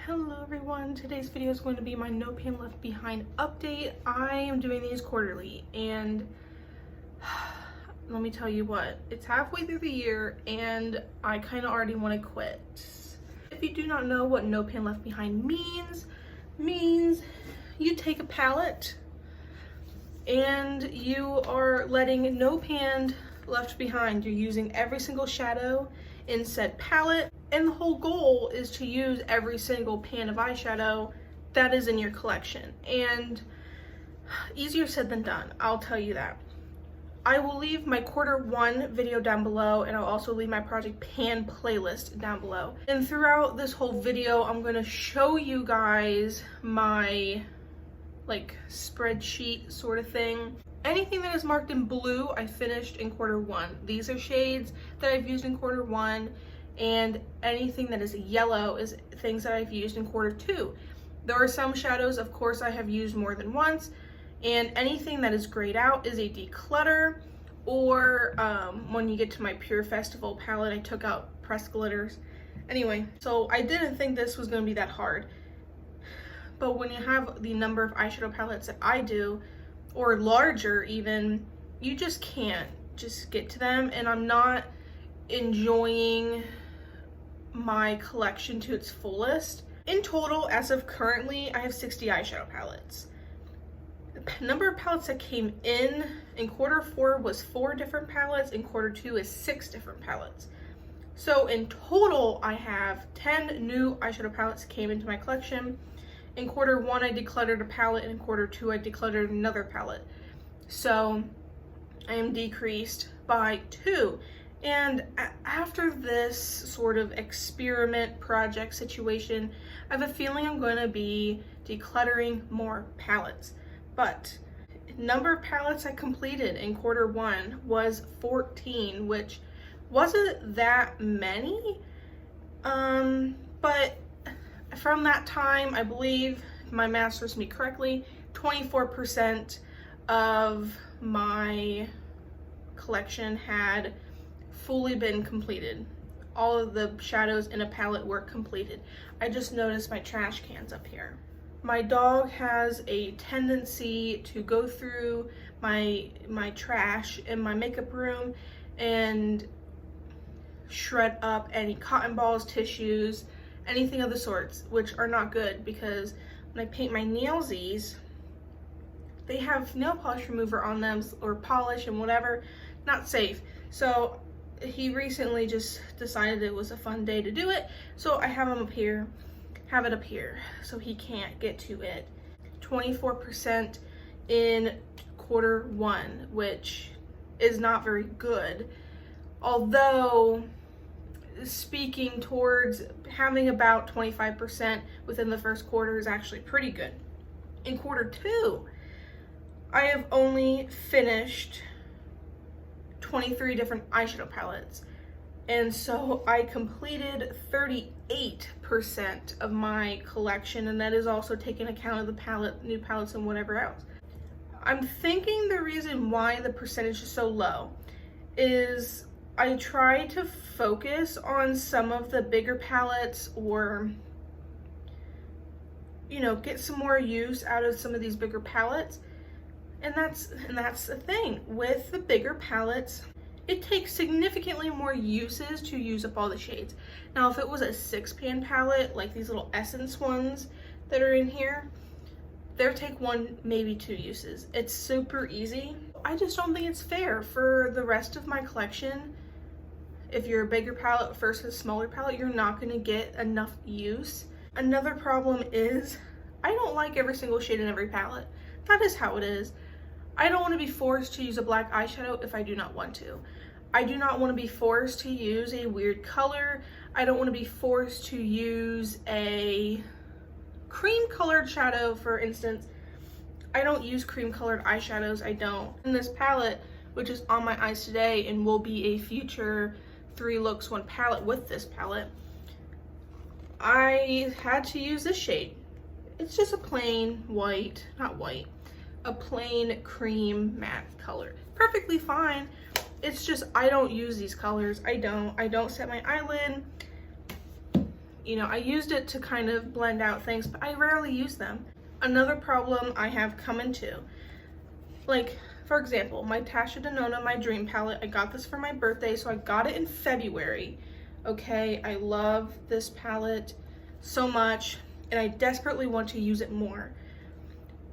Hello everyone, today's video is going to be my No Pan Left Behind update. I am doing these quarterly and let me tell you what, it's halfway through the year and I kind of already want to quit. If you do not know what No Pan Left Behind means you take a palette and you are letting no pan left behind. You're using every single shadow in said palette. And the whole goal is to use every single pan of eyeshadow that is in your collection. And easier said than done, I'll tell you that. I will leave my Q1 video down below, and I'll also leave my Project Pan playlist down below. And throughout this whole video, I'm going to show you guys my spreadsheet sort of thing. Anything that is marked in blue, I finished in Q1. These are shades that I've used in Q1. And anything that is yellow is things that I've used in Q2. There are some shadows, of course, I have used more than once, and anything that is grayed out is a declutter, or when you get to my Pure Festival palette, I took out pressed glitters. Anyway, so I didn't think this was going to be that hard, but when you have the number of eyeshadow palettes that I do, or larger even, you just can't just get to them, and I'm not enjoying my collection to its fullest. In total, as of currently, I have 60 eyeshadow palettes. The number of palettes that came in Q4 was 4 different palettes, in Q2 is 6 different palettes. So in total, I have 10 new eyeshadow palettes came into my collection. In Q1, I decluttered a palette, and in Q2, I decluttered another palette. So I am decreased by 2. And after this sort of experiment project situation, I have a feeling I'm going to be decluttering more palettes. But number of palettes I completed in Q1 was 14, which wasn't that many. But from that time, I believe, if my math serves me correctly, 24% of my collection had fully been completed. All of the shadows in a palette were completed. I just noticed my trash cans up here. My dog has a tendency to go through my trash in my makeup room and shred up any cotton balls, tissues, anything of the sorts, which are not good because when I paint my nailsies, they have nail polish remover on them or polish and whatever, not safe. So he recently just decided it was a fun day to do it, so I have it up here so he can't get to it. 24% in Q1, which is not very good, although speaking towards having about 25% within the first quarter is actually pretty good. In Q2, I have only finished 23 different eyeshadow palettes, and so I completed 38% of my collection, and that is also taking account of the new palettes and whatever else. I'm thinking the reason why the percentage is so low is I try to focus on some of the bigger palettes, or get some more use out of some of these bigger palettes. And that's the thing with the bigger palettes, it takes significantly more uses to use up all the shades. Now if it was a 6-pan palette, like these little Essence ones that are in here, they'll take 1, maybe 2 uses. It's super easy. I just don't think it's fair for the rest of my collection. If you're a bigger palette versus a smaller palette, you're not going to get enough use. Another problem is I don't like every single shade in every palette. That is how it is. I don't want to be forced to use a black eyeshadow if I do not want to. I do not want to be forced to use a weird color. I don't want to be forced to use a cream colored shadow, for instance. I don't use cream colored eyeshadows, I don't. In this palette, which is on my eyes today and will be a future 3 looks 1 palette with this palette, I had to use this shade. It's just a plain white, not white, a plain cream matte color. Perfectly fine. It's just I don't use these colors. I don't set my eyelid. You know, I used it to kind of blend out things, but I rarely use them. Another problem I have come into, like, for example, my Tasha Denona, my Dream Palette, I got this for my birthday, so I got it in February. Okay, I love this palette so much, and I desperately want to use it more.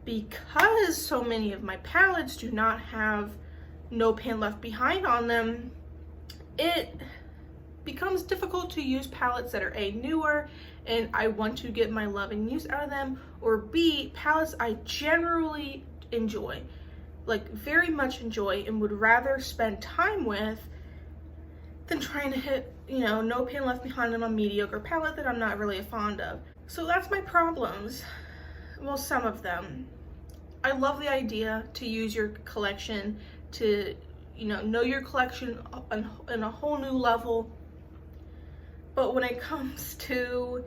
Because so many of my palettes do not have No Pan Left Behind on them, it becomes difficult to use palettes that are A, newer, and I want to get my love and use out of them, or B, palettes I generally enjoy, like very much enjoy, and would rather spend time with than trying to hit, you know, No Pan Left Behind on a mediocre palette that I'm not really fond of. So that's my problems. Well, some of them. I love the idea to use your collection to, you know your collection on a whole new level. But when it comes to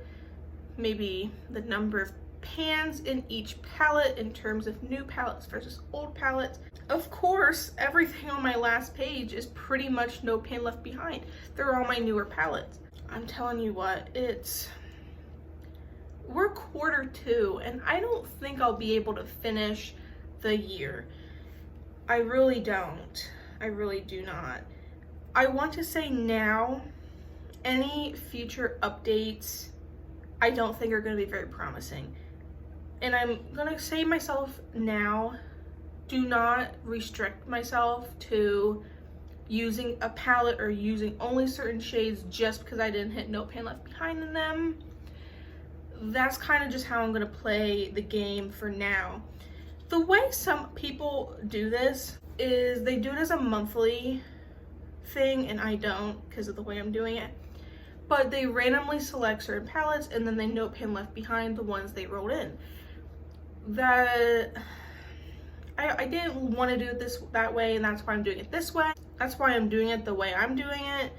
maybe the number of pans in each palette in terms of new palettes versus old palettes, of course, everything on my last page is pretty much No Pan Left Behind. They're all my newer palettes. I'm telling you what, we're Q2, and I don't think I'll be able to finish the year. I really don't. I really do not. I want to say now, any future updates I don't think are going to be very promising. And I'm going to say myself now, do not restrict myself to using a palette or using only certain shades just because I didn't hit No Pan Left Behind in them. That's kind of just how I'm going to play the game for now. The way some people do this is they do it as a monthly thing, and I don't because of the way I'm doing it. But they randomly select certain palettes and then they No Pan Left Behind the ones they wrote in. That I didn't want to do it that way, and that's why I'm doing it this way. That's why I'm doing it the way I'm doing it.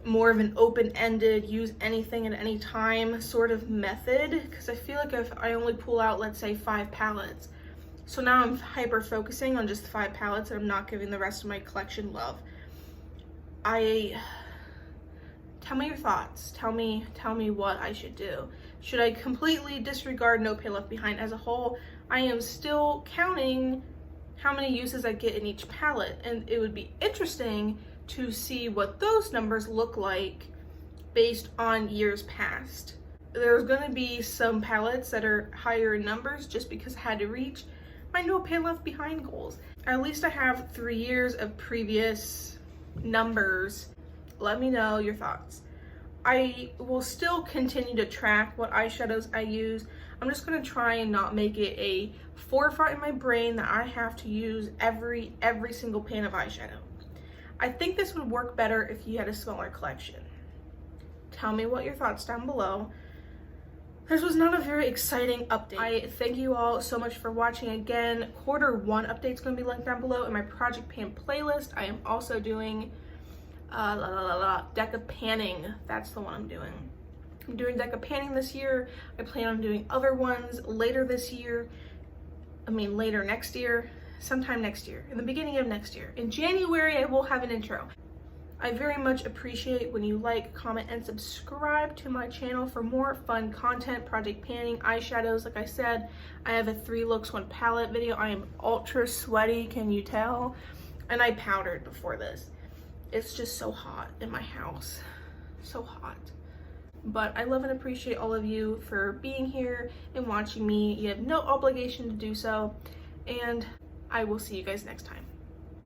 More of an open-ended, use anything at any time sort of method, because I feel like if I only pull out, let's say, 5 palettes, so now I'm hyper focusing on just 5 palettes and I'm not giving the rest of my collection love. Tell me your thoughts. Tell me what I should do. Should I completely disregard No Pan Left Behind as a whole? I am still counting how many uses I get in each palette, and it would be interesting to see what those numbers look like based on years past. There's going to be some palettes that are higher in numbers just because I had to reach my No Pan Left Behind goals. At least I have 3 years of previous numbers. Let me know your thoughts. I will still continue to track what eyeshadows I use. I'm just going to try and not make it a forefront in my brain that I have to use every single pan of eyeshadow. I think this would work better if you had a smaller collection. Tell me what your thoughts down below. This was not a very exciting update. I thank you all so much for watching again. Q1 update's going to be linked down below in my Project Pan playlist. I am also doing Deca Panning. That's the one I'm doing. I'm doing Deca Panning this year. I plan on doing other ones later this year. Later next year. Sometime next year. In the beginning of next year. In January, I will have an intro. I very much appreciate when you like, comment, and subscribe to my channel for more fun content, Project Panning, eyeshadows. Like I said, I have a 3 looks 1 palette video. I am ultra sweaty, can you tell? And I powdered before this. It's just so hot in my house. So hot. But I love and appreciate all of you for being here and watching me. You have no obligation to do so. And I will see you guys next time.